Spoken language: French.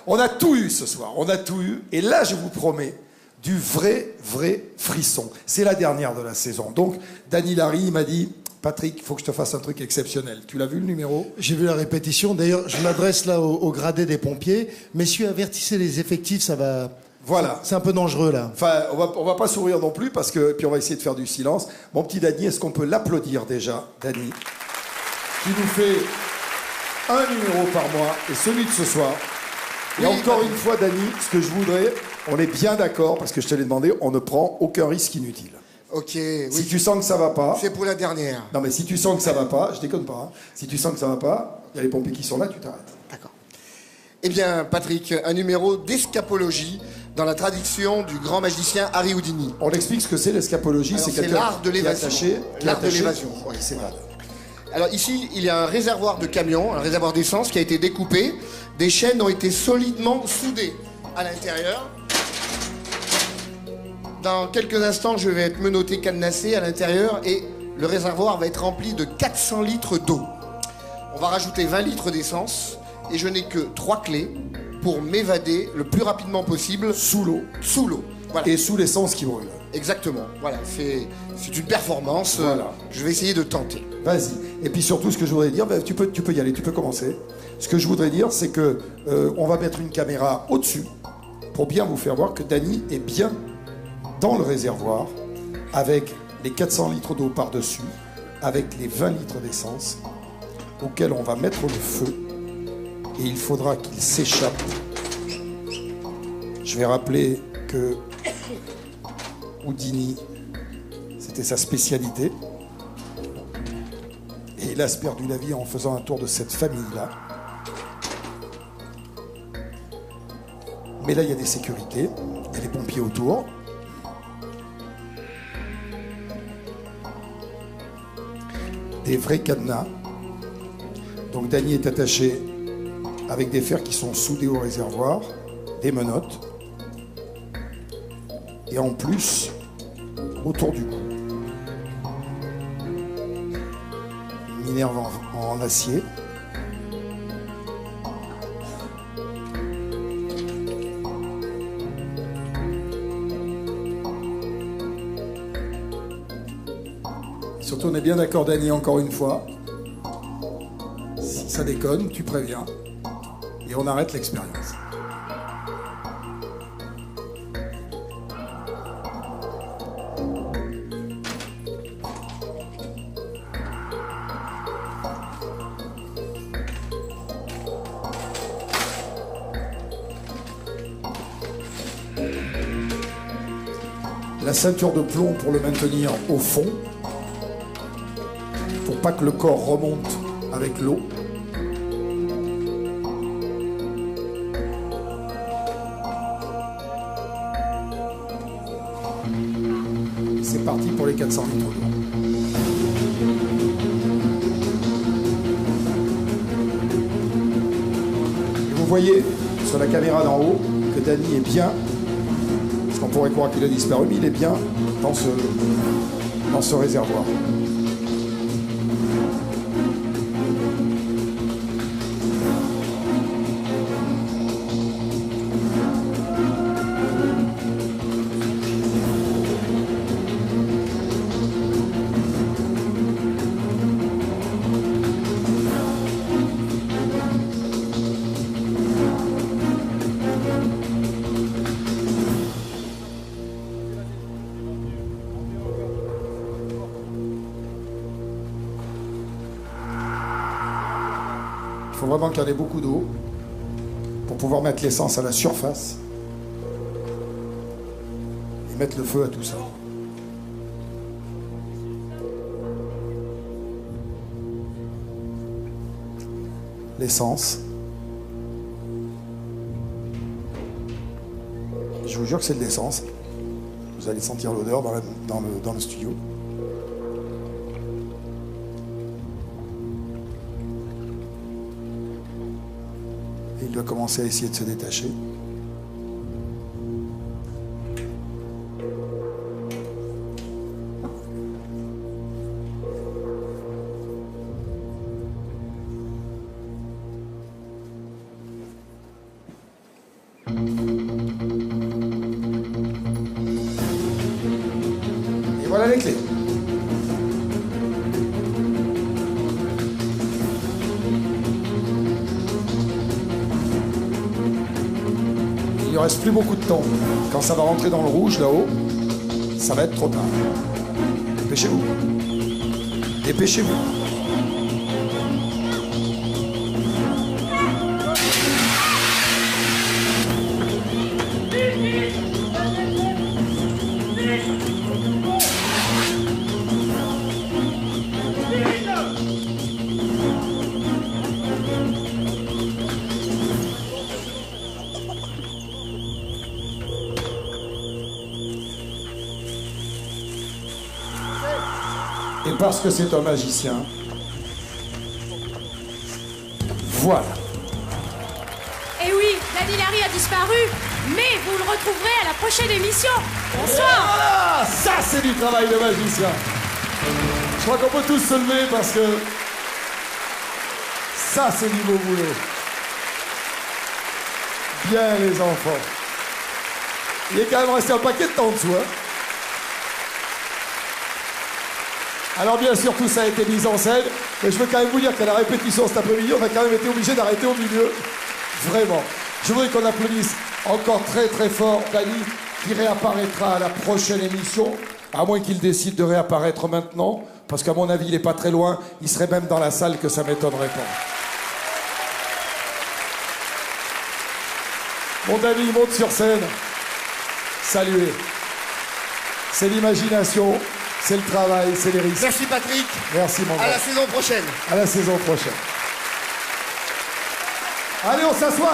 On a tout eu ce soir, on a tout eu. Et là, je vous promets, du vrai frisson. C'est la dernière de la saison. Donc, Dany Larry m'a dit, Patrick, il faut que je te fasse un truc exceptionnel. Tu l'as vu le numéro? J'ai vu la répétition. D'ailleurs, je m'adresse là au gradé des pompiers. Messieurs, avertissez les effectifs, ça va... Voilà. C'est un peu dangereux là. Enfin, on va pas sourire non plus parce que puis on va essayer de faire du silence. Mon petit Dany, est-ce qu'on peut l'applaudir déjà, Dany? Tu nous fais un numéro par mois et celui de ce soir. Et encore une fois, Dany, ce que je voudrais, on est bien d'accord parce que je te l'ai demandé, on ne prend aucun risque inutile. Ok, oui. Si tu sens que ça va pas. C'est pour la dernière. Non, mais si tu sens que ça va pas, je déconne pas. Hein. Si tu sens que ça va pas, il y a les pompiers qui sont là, tu t'arrêtes. D'accord. Eh bien, Patrick, un numéro d'escapologie dans la tradition du grand magicien Harry Houdini. On explique ce que c'est l'escapologie. Alors, C'est c'est quelqu'un l'art de l'évasion. L'art de l'évasion. Oui, c'est vrai. Alors ici, il y a un réservoir de camion, un réservoir d'essence qui a été découpé. Des chaînes ont été solidement soudées à l'intérieur. Dans quelques instants, je vais être menotté, cadenassé à l'intérieur et le réservoir va être rempli de 400 litres d'eau. On va rajouter 20 litres d'essence et je n'ai que 3 clés pour m'évader le plus rapidement possible Sous l'eau. sous l'eau. Voilà. Et sous l'essence qui brûle. Exactement. Voilà, c'est une performance. Voilà. Je vais essayer de tenter. Vas-y. Et puis surtout, ce que je voudrais dire, ben, tu peux y aller, tu peux commencer. Ce que je voudrais dire, c'est que on va mettre une caméra au-dessus pour bien vous faire voir que Dany est bien dans le réservoir avec les 400 litres d'eau par-dessus, avec les 20 litres d'essence auxquels on va mettre le feu et il faudra qu'il s'échappe. Je vais rappeler que Houdini, c'était sa spécialité. Et il a perdu la vie en faisant un tour de cette famille-là. Mais là, il y a des sécurités, il y a des pompiers autour. Des vrais cadenas. Donc Dany est attaché avec des fers qui sont soudés au réservoir, des menottes. Et en plus, autour du cou, une minerve en acier. Surtout, on est bien d'accord, Dany, encore une fois. Si ça déconne, tu préviens. Et on arrête l'expérience. La ceinture de plomb pour le maintenir au fond, pour pas que le corps remonte avec l'eau. C'est parti pour les 400 litres d'eau. Et vous voyez sur la caméra d'en haut que Dany est bien. On pourrait croire qu'il a disparu, mais il est bien dans ce réservoir. Il faut vraiment qu'il y en ait beaucoup d'eau pour pouvoir mettre l'essence à la surface et mettre le feu à tout ça. L'essence. Je vous jure que c'est de l'essence. Vous allez sentir l'odeur dans le studio. Il doit commencer à essayer de se détacher. Voilà les clés. Il ne reste plus beaucoup de temps. Quand ça va rentrer dans le rouge là-haut, ça va être trop tard. Dépêchez-vous. Dépêchez-vous. Et parce que c'est un magicien, voilà. Et oui, Danny Larry a disparu, mais vous le retrouverez à la prochaine émission. Bonsoir. Voilà, ça c'est du travail de magicien. Je crois qu'on peut tous se lever parce que ça c'est du beau boulot. Bien les enfants. Il est quand même resté un paquet de temps en dessous, hein. Alors bien sûr, tout ça a été mis en scène, mais je veux quand même vous dire qu'à la répétition cet après-midi, on a quand même été obligé d'arrêter au milieu. Vraiment. Je voudrais qu'on applaudisse encore très très fort Danny, qui réapparaîtra à la prochaine émission, à moins qu'il décide de réapparaître maintenant, parce qu'à mon avis, il n'est pas très loin, il serait même dans la salle que ça m'étonnerait pas. Mon Danny, monte sur scène. Saluez. C'est l'imagination. C'est le travail, c'est les risques. Merci Patrick. Merci mon gars. À la saison prochaine. À la saison prochaine. Allez, on s'assoit.